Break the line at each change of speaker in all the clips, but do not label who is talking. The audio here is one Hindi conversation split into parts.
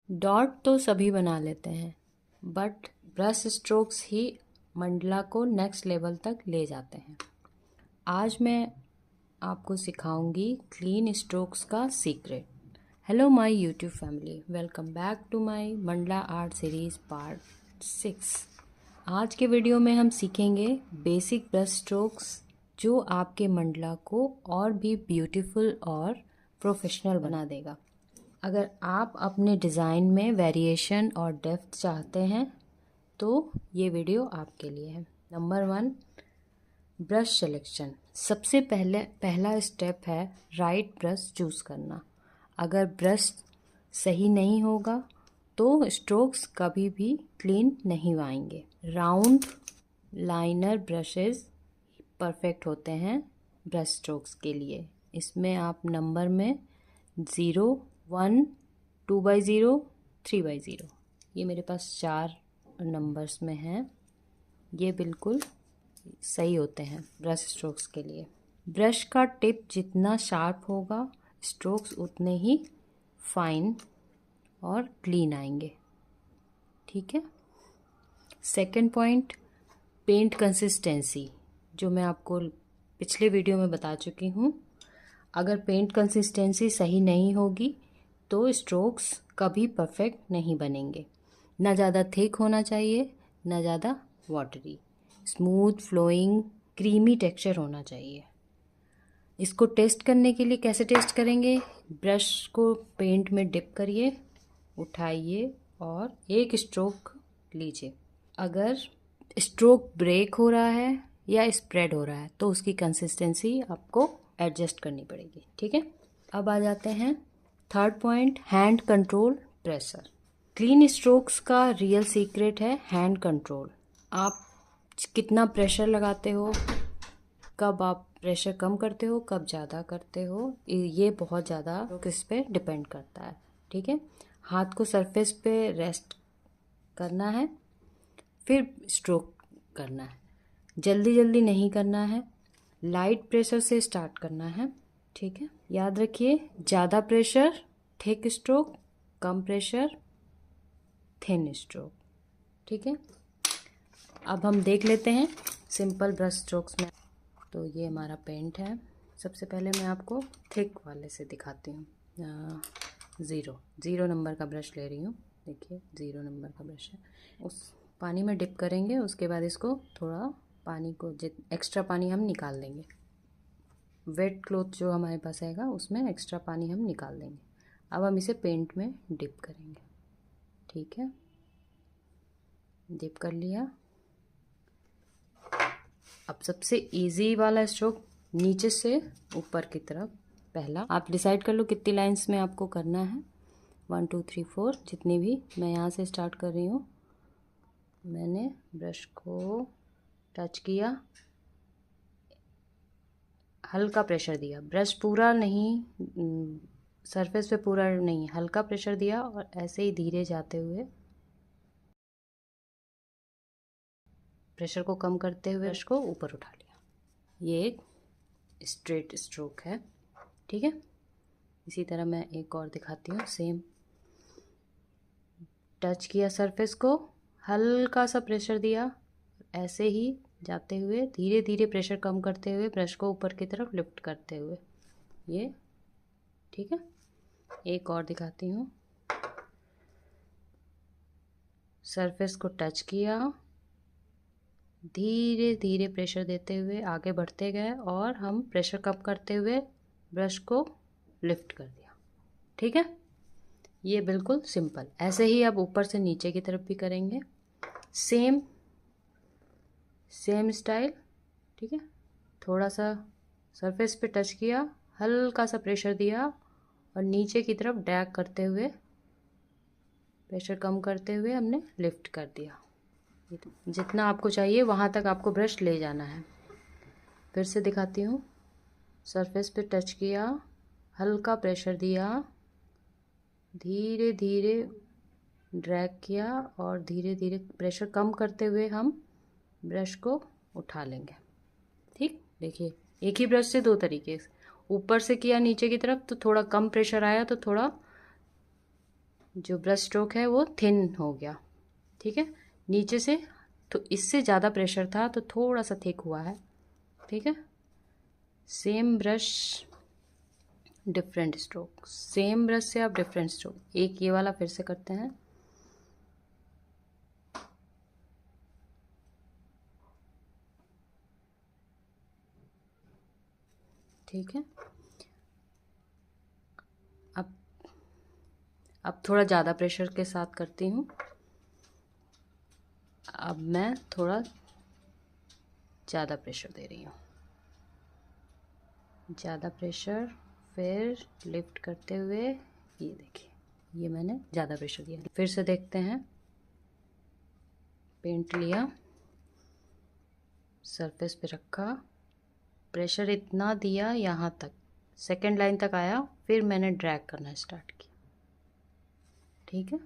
डॉट तो सभी बना लेते हैं, बट ब्रश स्ट्रोक्स ही मंडला को नेक्स्ट लेवल तक ले जाते हैं। आज मैं आपको सिखाऊंगी क्लीन स्ट्रोक्स का secret. Hello my YouTube family, welcome back to my mandala art series part 6। आज के वीडियो में हम सीखेंगे बेसिक ब्रश स्ट्रोक्स जो आपके मंडला को और भी ब्यूटीफुल और प्रोफेशनल बना देगा। अगर आप अपने डिज़ाइन में वेरिएशन और डेप्थ चाहते हैं तो ये वीडियो आपके लिए है। Number 1, brush selection. सबसे पहला स्टेप है राइट ब्रश चूज़ करना। अगर ब्रश सही नहीं होगा तो स्ट्रोक्स कभी भी क्लीन नहीं आएंगे। राउंड लाइनर ब्रशेस परफेक्ट होते हैं ब्रश स्ट्रोक्स के लिए। इसमें आप नंबर में 0, 1, 2/0, 3/0, ये मेरे पास 4 नंबर्स में हैं। ये बिल्कुल सही होते हैं ब्रश स्ट्रोक्स के लिए। ब्रश का टिप जितना शार्प होगा स्ट्रोक्स उतने ही फाइन और क्लीन आएंगे। ठीक है। सेकंड पॉइंट, पेंट कंसिस्टेंसी, जो मैं आपको पिछले वीडियो में बता चुकी हूँ। अगर पेंट कंसिस्टेंसी सही नहीं होगी तो स्ट्रोक्स कभी परफेक्ट नहीं बनेंगे। ना ज़्यादा थिक होना चाहिए, ना ज़्यादा watery. Smooth flowing creamy texture होना चाहिए। इसको टेस्ट करने के लिए कैसे टेस्ट करेंगे? ब्रश को पेंट में डिप करिए, उठाइए और एक स्ट्रोक लीजिए। अगर स्ट्रोक ब्रेक हो रहा है या स्प्रेड हो रहा है तो उसकी कंसिस्टेंसी आपको एडजस्ट करनी पड़ेगी। ठीक है। अब आ जाते हैं third point, hand control pressure. Clean strokes का रियल सीक्रेट है हैंड कंट्रोल। आप कितना प्रेशर लगाते हो, कब आप प्रेशर कम करते हो, कब ज़्यादा करते हो, ये बहुत ज़्यादा इस पे डिपेंड करता है। ठीक है। हाथ को सरफेस पे रेस्ट करना है, फिर स्ट्रोक करना है। जल्दी जल्दी नहीं करना है, लाइट प्रेशर से स्टार्ट करना है। ठीक है। याद रखिए, ज़्यादा प्रेशर थिक स्ट्रोक, कम प्रेशर थिन स्ट्रोक। ठीक है। अब हम देख लेते हैं सिंपल ब्रश स्ट्रोक्स में। तो ये हमारा पेंट है। सबसे पहले मैं आपको थिक वाले से दिखाती हूँ। 0 नंबर का ब्रश ले रही हूँ। देखिए 0 नंबर का ब्रश है। उस पानी में डिप करेंगे, उसके बाद इसको थोड़ा पानी को एक्स्ट्रा पानी हम निकाल देंगे। वेट क्लॉथ जो हमारे पास आएगा उसमें एक्स्ट्रा पानी हम निकाल देंगे। अब हम इसे पेंट में डिप करेंगे। ठीक है, डिप कर लिया। अब सबसे इजी वाला स्ट्रोक नीचे से ऊपर की तरफ। पहला आप डिसाइड कर लो कितनी लाइंस में आपको करना है। 1, 2, 3, 4 जितनी भी। मैं यहाँ से स्टार्ट कर रही हूँ। मैंने ब्रश को टच किया, हल्का प्रेशर दिया। ब्रश पूरा नहीं, सरफेस पे पूरा नहीं, हल्का प्रेशर दिया और ऐसे ही धीरे जाते हुए प्रेशर को कम करते हुए ब्रश को ऊपर उठा लिया। ये एक स्ट्रेट स्ट्रोक है। ठीक है। इसी तरह मैं एक और दिखाती हूँ। सेम टच किया सरफेस को, हल्का सा प्रेशर दिया, ऐसे ही जाते हुए धीरे धीरे प्रेशर कम करते हुए ब्रश को ऊपर की तरफ लिफ्ट करते हुए ये। ठीक है। एक और दिखाती हूँ। सरफेस को टच किया, धीरे धीरे प्रेशर देते हुए आगे बढ़ते गए और हम प्रेशर कम करते हुए ब्रश को लिफ्ट कर दिया। ठीक है। ये बिल्कुल सिंपल। ऐसे ही अब ऊपर से नीचे की तरफ भी करेंगे। Same style. ठीक है। थोड़ा सा सरफेस पे टच किया, हल्का सा प्रेशर दिया और नीचे की तरफ ड्रैग करते हुए प्रेशर कम करते हुए हमने लिफ्ट कर दिया। जितना आपको चाहिए वहाँ तक आपको ब्रश ले जाना है। फिर से दिखाती हूँ। सरफेस पे टच किया, हल्का प्रेशर दिया, धीरे धीरे ड्रैग किया और धीरे धीरे प्रेशर कम करते हुए हम ब्रश को उठा लेंगे। ठीक। देखिए एक ही ब्रश से 2 तरीके से, ऊपर से किया नीचे की तरफ तो थोड़ा कम प्रेशर आया तो थोड़ा जो ब्रश स्ट्रोक है वो थिन हो गया, ठीक है। नीचे से तो इससे ज़्यादा प्रेशर था तो थोड़ा सा थिक हुआ है, ठीक है। Same brush different stroke, same brush से आप डिफरेंट स्ट्रोक। एक ये वाला फिर से करते हैं, ठीक है। अब थोड़ा ज़्यादा प्रेशर के साथ करती हूँ। अब मैं थोड़ा ज़्यादा प्रेशर दे रही हूँ, ज़्यादा प्रेशर, फिर लिफ्ट करते हुए, ये देखिए, ये मैंने ज़्यादा प्रेशर दिया। फिर से देखते हैं, पेंट लिया, सरफेस पे रखा, प्रेशर इतना दिया यहाँ तक, सेकंड लाइन तक आया, फिर मैंने ड्रैग करना स्टार्ट किया, ठीक है।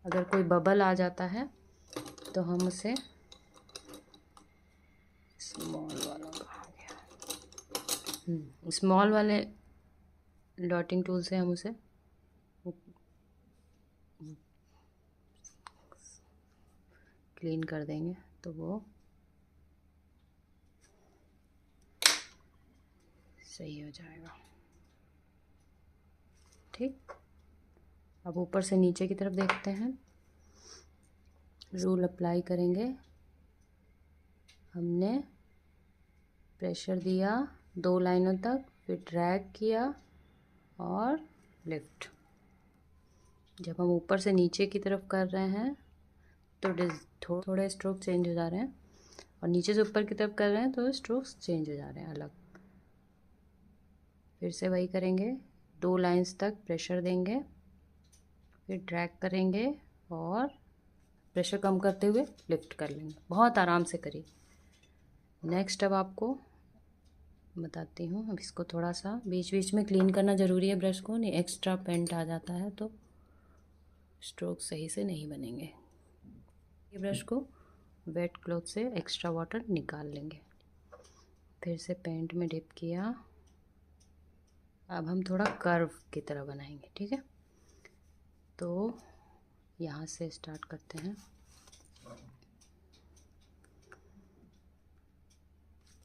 अगर कोई बबल आ जाता है तो हम उसे, स्मॉल वाला कहाँ गया, स्मॉल वाले डॉटिंग टूल से हम उसे क्लीन कर देंगे तो वो सही हो जाएगा, ठीक। अब ऊपर से नीचे की तरफ देखते हैं, रूल अप्लाई करेंगे। हमने प्रेशर दिया 2 लाइनों तक, फिर ड्रैग किया और लिफ्ट। जब हम ऊपर से नीचे की तरफ कर रहे हैं तो थोड़े स्ट्रोक चेंज हो जा रहे हैं, और नीचे से ऊपर की तरफ कर रहे हैं तो स्ट्रोक्स चेंज हो जा रहे हैं अलग। फिर से वही करेंगे, 2 लाइंस तक प्रेशर देंगे, फिर ड्रैग करेंगे और प्रेशर कम करते हुए लिफ्ट कर लेंगे। बहुत आराम से करिए। नेक्स्ट अब आपको बताती हूँ। अब इसको थोड़ा सा बीच बीच में क्लीन करना ज़रूरी है ब्रश को, नहीं एक्स्ट्रा पेंट आ जाता है तो स्ट्रोक सही से नहीं बनेंगे। ये ब्रश को वेट क्लॉथ से एक्स्ट्रा वाटर निकाल लेंगे, फिर से पेंट में डिप किया। अब हम थोड़ा कर्व की तरह बनाएंगे, ठीक है। तो यहाँ से स्टार्ट करते हैं।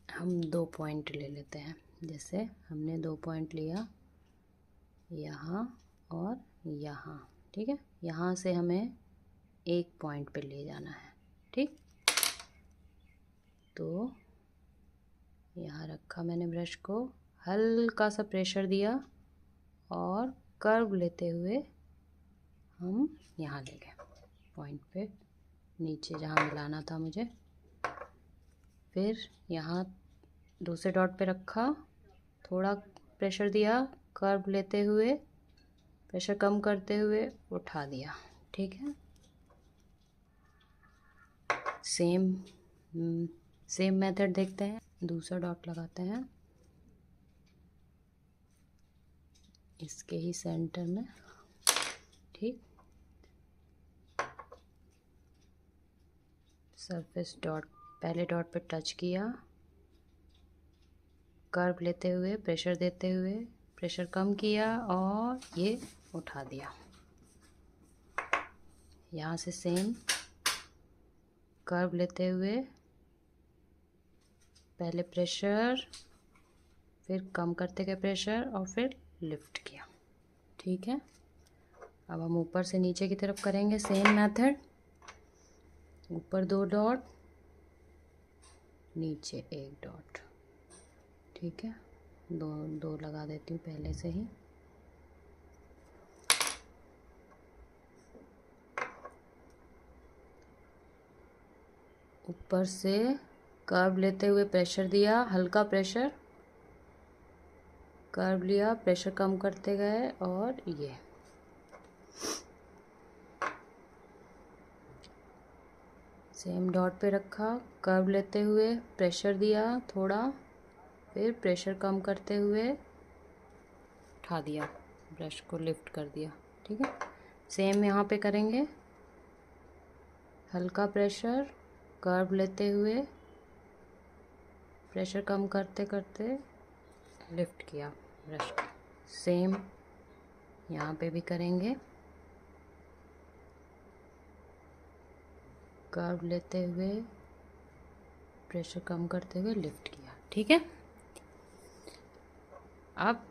हम 2 पॉइंट ले लेते हैं, जैसे हमने 2 पॉइंट लिया यहाँ और यहाँ, ठीक है। यहाँ से हमें 1 पॉइंट पे ले जाना है, ठीक। तो यहाँ रखा मैंने ब्रश को, हल्का सा प्रेशर दिया और कर्व लेते हुए हम यहाँ ले गए पॉइंट पे, नीचे जहाँ मिलाना था मुझे। फिर यहाँ दूसरे डॉट पे रखा, थोड़ा प्रेशर दिया, कर्व लेते हुए, प्रेशर कम करते हुए उठा दिया, ठीक है। सेम मेथड देखते हैं। दूसरा डॉट लगाते हैं इसके ही सेंटर में, ठीक। सरफेस डॉट, पहले डॉट पे टच किया, कर्व लेते हुए, प्रेशर देते हुए, प्रेशर कम किया और ये उठा दिया। यहाँ से सेम कर्व लेते हुए, पहले प्रेशर, फिर कम करते गए प्रेशर और फिर लिफ्ट किया, ठीक है। अब हम ऊपर से नीचे की तरफ करेंगे सेम मेथड। ऊपर 2 डॉट, नीचे 1 डॉट, ठीक है। दो लगा देती हूँ पहले से ही। ऊपर से कर्व लेते हुए प्रेशर दिया, हल्का प्रेशर, कर्व लिया, प्रेशर कम करते गए और ये सेम डॉट पे रखा, कर्व लेते हुए प्रेशर दिया थोड़ा, फिर प्रेशर कम करते हुए उठा दिया, ब्रश को लिफ्ट कर दिया, ठीक है। सेम यहाँ पे करेंगे, हल्का प्रेशर, कर्व लेते हुए, प्रेशर कम करते करते लिफ्ट किया ब्रश को। सेम यहाँ पे भी करेंगे, कर्व लेते हुए प्रेशर कम करते हुए लिफ्ट किया। ठीक है, अब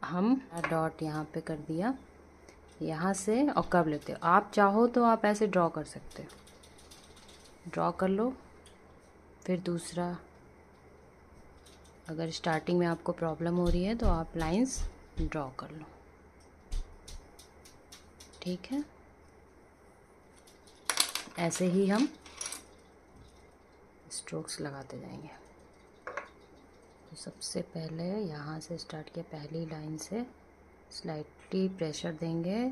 हम डॉट यहाँ पे कर दिया, यहाँ से और कर्व लेते हो। आप चाहो तो आप ऐसे ड्रॉ कर सकते हो, ड्रॉ कर लो। फिर दूसरा, अगर स्टार्टिंग में आपको प्रॉब्लम हो रही है तो आप लाइंस ड्रॉ कर लो। ठीक है, ऐसे ही हम स्ट्रोक्स लगाते जाएंगे। तो सबसे पहले यहाँ से स्टार्ट किया, पहली लाइन से स्लाइटली प्रेशर देंगे,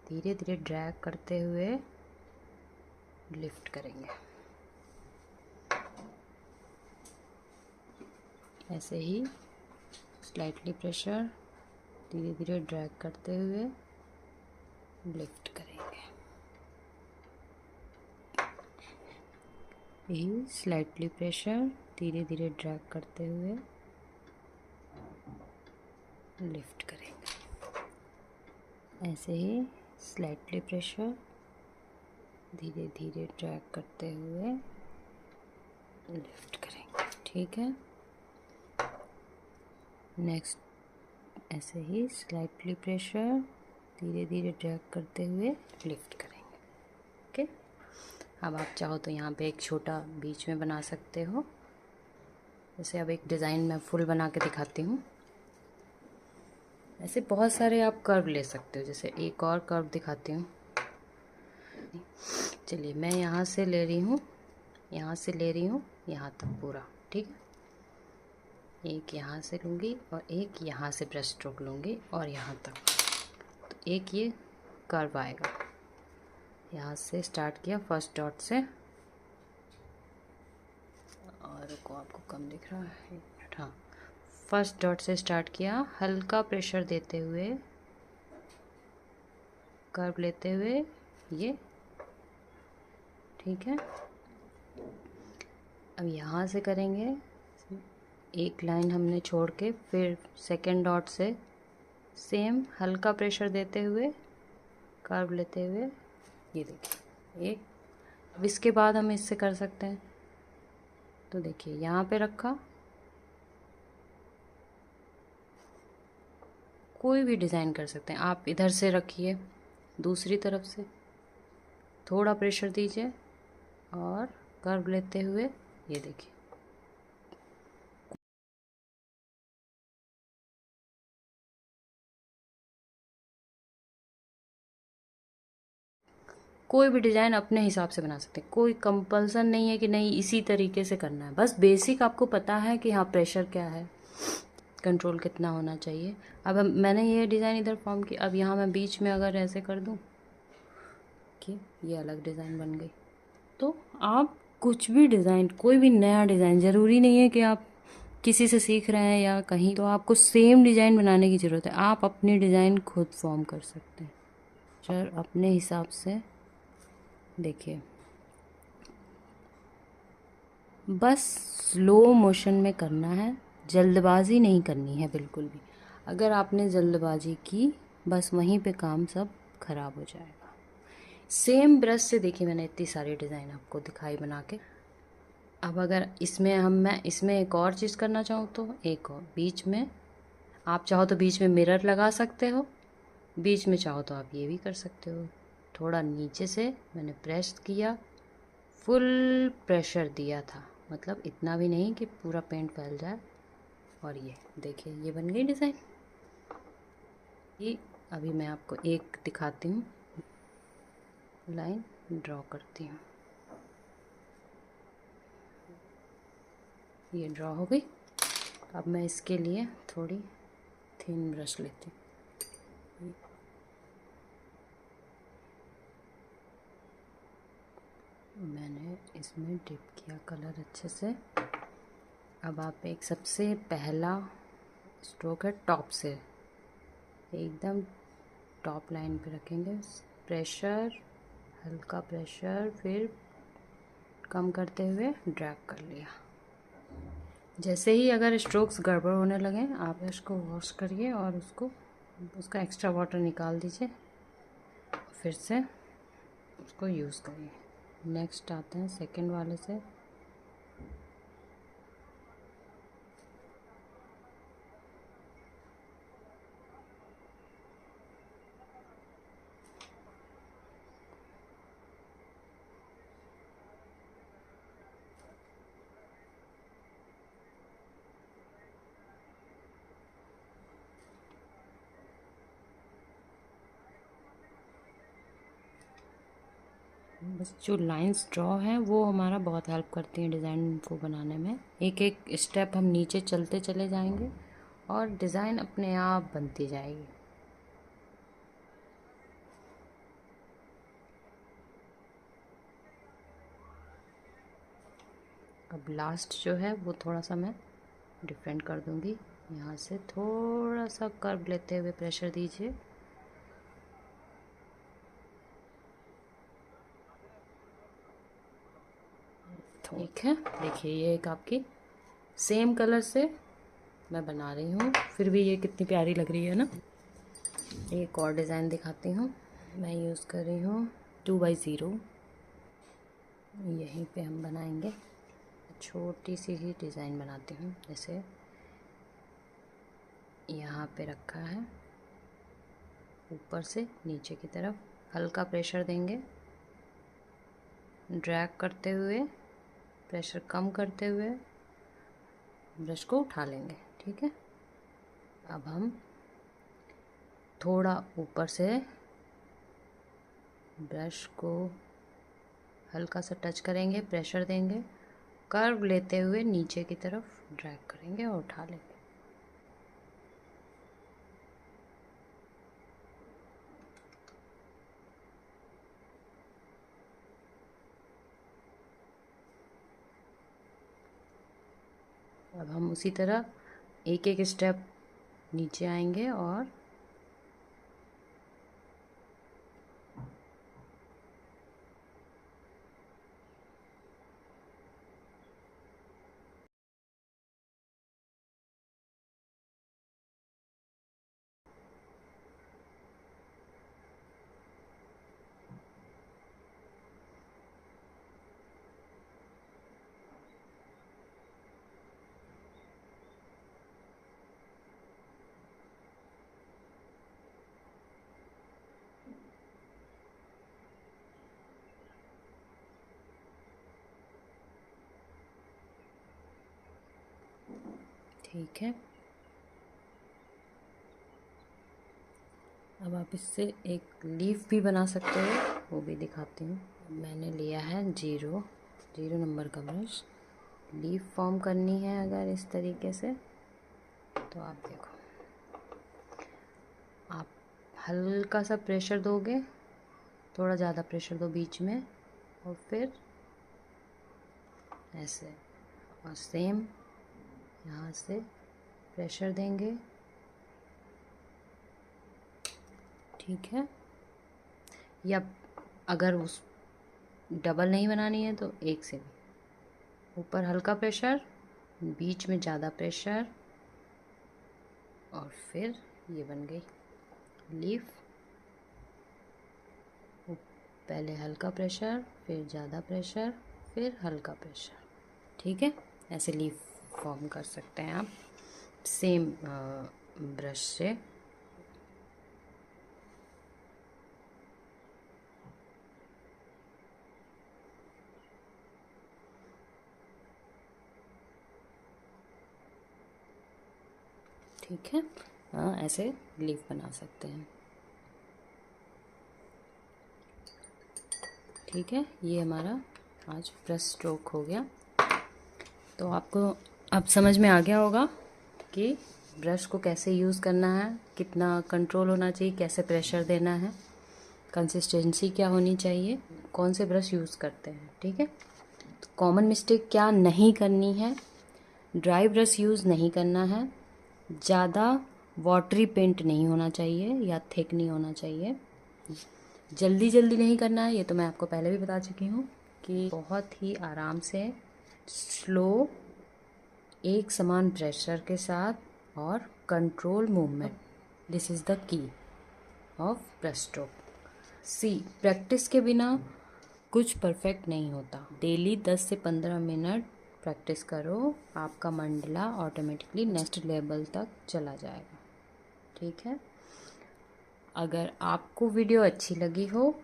धीरे धीरे ड्रैग करते हुए लिफ्ट करेंगे। ऐसे ही स्लाइटली प्रेशर, धीरे धीरे ड्रैग करते हुए लिफ्ट करेंगे। यही स्लाइटली प्रेशर, धीरे धीरे ड्रैग करते हुए लिफ्ट करेंगे। ऐसे ही स्लाइटली प्रेशर, धीरे धीरे ड्रैग करते हुए लिफ्ट करेंगे। ठीक है, नेक्स्ट ऐसे ही स्लाइटली प्रेशर, धीरे धीरे ड्रैग करते हुए लिफ्ट करेंगे। ओके, अब आप चाहो तो यहाँ पे एक छोटा बीच में बना सकते हो। जैसे अब एक डिज़ाइन मैं फुल बना के दिखाती हूँ। ऐसे बहुत सारे आप कर्व ले सकते हो। जैसे एक और कर्व दिखाती हूँ। चलिए, मैं यहाँ से ले रही हूँ, यहाँ से ले रही हूँ यहाँ तक पूरा। ठीक है, एक यहाँ से लूँगी और एक यहाँ से ब्रश स्ट्रोक लूँगी और यहाँ तक, तो एक ये कर्व आएगा। यहाँ से स्टार्ट किया फर्स्ट डॉट से, और को आपको कम दिख रहा है, एक मिनट। हाँ, फर्स्ट डॉट से स्टार्ट किया, हल्का प्रेशर देते हुए कर्व लेते हुए ये। ठीक है, अब यहाँ से करेंगे, एक लाइन हमने छोड़ के फिर सेकेंड डॉट से सेम हल्का प्रेशर देते हुए कर्व लेते हुए ये देखिए एक। अब इसके बाद हम इससे कर सकते हैं। तो देखिए यहाँ पे रखा, कोई भी डिज़ाइन कर सकते हैं आप। इधर से रखिए, दूसरी तरफ से थोड़ा प्रेशर दीजिए और कर्व लेते हुए ये देखिए। कोई भी डिज़ाइन अपने हिसाब से बना सकते हैं, कोई कंपल्सन नहीं है कि नहीं इसी तरीके से करना है। बस बेसिक आपको पता है कि हाँ प्रेशर क्या है, कंट्रोल कितना होना चाहिए। अब मैंने ये डिज़ाइन इधर फॉर्म की, अब यहाँ मैं बीच में अगर ऐसे कर दूँ कि ये अलग डिज़ाइन बन गई। तो आप कुछ भी डिज़ाइन, कोई भी नया डिज़ाइन, ज़रूरी नहीं है कि आप किसी से सीख रहे हैं या कहीं, तो आपको सेम डिज़ाइन बनाने की ज़रूरत है। आप अपनी डिज़ाइन खुद फॉर्म कर सकते हैं सर अपने हिसाब से। देखिए, बस स्लो मोशन में करना है, जल्दबाजी नहीं करनी है बिल्कुल भी। अगर आपने जल्दबाजी की, बस वहीं पे काम सब खराब हो जाएगा। सेम ब्रश से देखिए मैंने इतनी सारी डिज़ाइन आपको दिखाई बना के। अब अगर इसमें मैं इसमें एक और चीज़ करना चाहूँ तो एक और बीच में, आप चाहो तो बीच में मिरर लगा सकते हो, बीच में चाहो तो आप ये भी कर सकते हो। थोड़ा नीचे से मैंने प्रेस किया, फुल प्रेशर दिया था, मतलब इतना भी नहीं कि पूरा पेंट फैल जाए। और ये देखिए ये बन गई डिज़ाइन। ये अभी मैं आपको एक दिखाती हूँ, लाइन ड्रॉ करती हूँ। ये ड्रॉ हो गई। अब मैं इसके लिए थोड़ी थिन ब्रश लेती हूँ। मैंने इसमें डिप किया कलर अच्छे से। अब आप एक सबसे पहला स्ट्रोक है टॉप से, एकदम टॉप लाइन पे रखेंगे, प्रेशर, हल्का प्रेशर, फिर कम करते हुए ड्रैग कर लिया। जैसे ही अगर स्ट्रोक्स गड़बड़ होने लगे, आप इसको वॉश करिए और उसका एक्स्ट्रा वाटर निकाल दीजिए, फिर से उसको यूज़ करिए। नेक्स्ट आते हैं सेकंड वाले से। बस जो लाइंस ड्रॉ हैं वो हमारा बहुत हेल्प करती हैं डिज़ाइन को बनाने में। एक एक स्टेप हम नीचे चलते चले जाएंगे और डिज़ाइन अपने आप बनती जाएगी। अब लास्ट जो है वो थोड़ा सा मैं डिफरेंट कर दूंगी। यहाँ से थोड़ा सा कर्व लेते हुए प्रेशर दीजिए। ठीक है, देखिए ये एक आपकी सेम कलर से मैं बना रही हूँ, फिर भी ये कितनी प्यारी लग रही है ना। एक और डिज़ाइन दिखाती हूँ। मैं यूज़ कर रही हूँ 2x0। यहीं पे हम बनाएंगे। छोटी सी ही डिज़ाइन बनाती हूँ। जैसे यहाँ पे रखा है, ऊपर से नीचे की तरफ हल्का प्रेशर देंगे, ड्रैग करते हुए, प्रेशर कम करते हुए ब्रश को उठा लेंगे। ठीक है, अब हम थोड़ा ऊपर से ब्रश को हल्का सा टच करेंगे, प्रेशर देंगे, कर्व लेते हुए नीचे की तरफ ड्रैग करेंगे और उठा लेंगे। अब हम उसी तरह एक एक स्टेप नीचे आएंगे और ठीक है। अब आप इससे एक लीफ भी बना सकते हो, वो भी दिखाती हूँ। मैंने लिया है 0 नंबर का ब्रश। लीफ फॉर्म करनी है अगर इस तरीके से, तो आप देखो, आप हल्का सा प्रेशर दोगे, थोड़ा ज़्यादा प्रेशर दो बीच में, और फिर ऐसे, और सेम यहाँ से प्रेशर देंगे। ठीक है, या अगर उस डबल नहीं बनानी है तो एक से भी ऊपर हल्का प्रेशर, बीच में ज़्यादा प्रेशर, और फिर ये बन गई लीफ। पहले हल्का प्रेशर, फिर ज़्यादा प्रेशर, फिर हल्का प्रेशर। ठीक है, ऐसे लीफ फॉर्म कर सकते हैं आप सेम ब्रश से। ठीक है, ऐसे लीफ बना सकते हैं। ठीक है, ये हमारा आज ब्रश स्ट्रोक हो गया। तो आपको अब समझ में आ गया होगा कि ब्रश को कैसे यूज़ करना है, कितना कंट्रोल होना चाहिए, कैसे प्रेशर देना है, कंसिस्टेंसी क्या होनी चाहिए, कौन से ब्रश यूज़ करते हैं। ठीक है, तो कॉमन मिस्टेक क्या नहीं करनी है, ड्राई ब्रश यूज़ नहीं करना है, ज़्यादा वाटरी पेंट नहीं होना चाहिए या थिक नहीं होना चाहिए, जल्दी जल्दी नहीं करना है, ये तो मैं आपको पहले भी बता चुकी हूँ, कि बहुत ही आराम से स्लो, एक समान प्रेशर के साथ और control movement, this is the key of brush stroke. See, practice के बिना कुछ परफेक्ट नहीं होता। डेली 10 से 15 मिनट प्रैक्टिस करो, आपका मंडला ऑटोमेटिकली नेक्स्ट लेवल तक चला जाएगा। ठीक है, अगर आपको वीडियो अच्छी लगी हो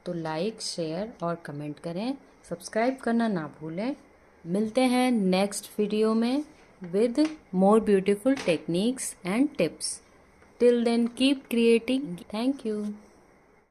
तो लाइक, शेयर और कमेंट करें। सब्सक्राइब करना ना भूलें। मिलते हैं नेक्स्ट वीडियो में with more beautiful techniques and tips. Till then, keep creating. Thank you.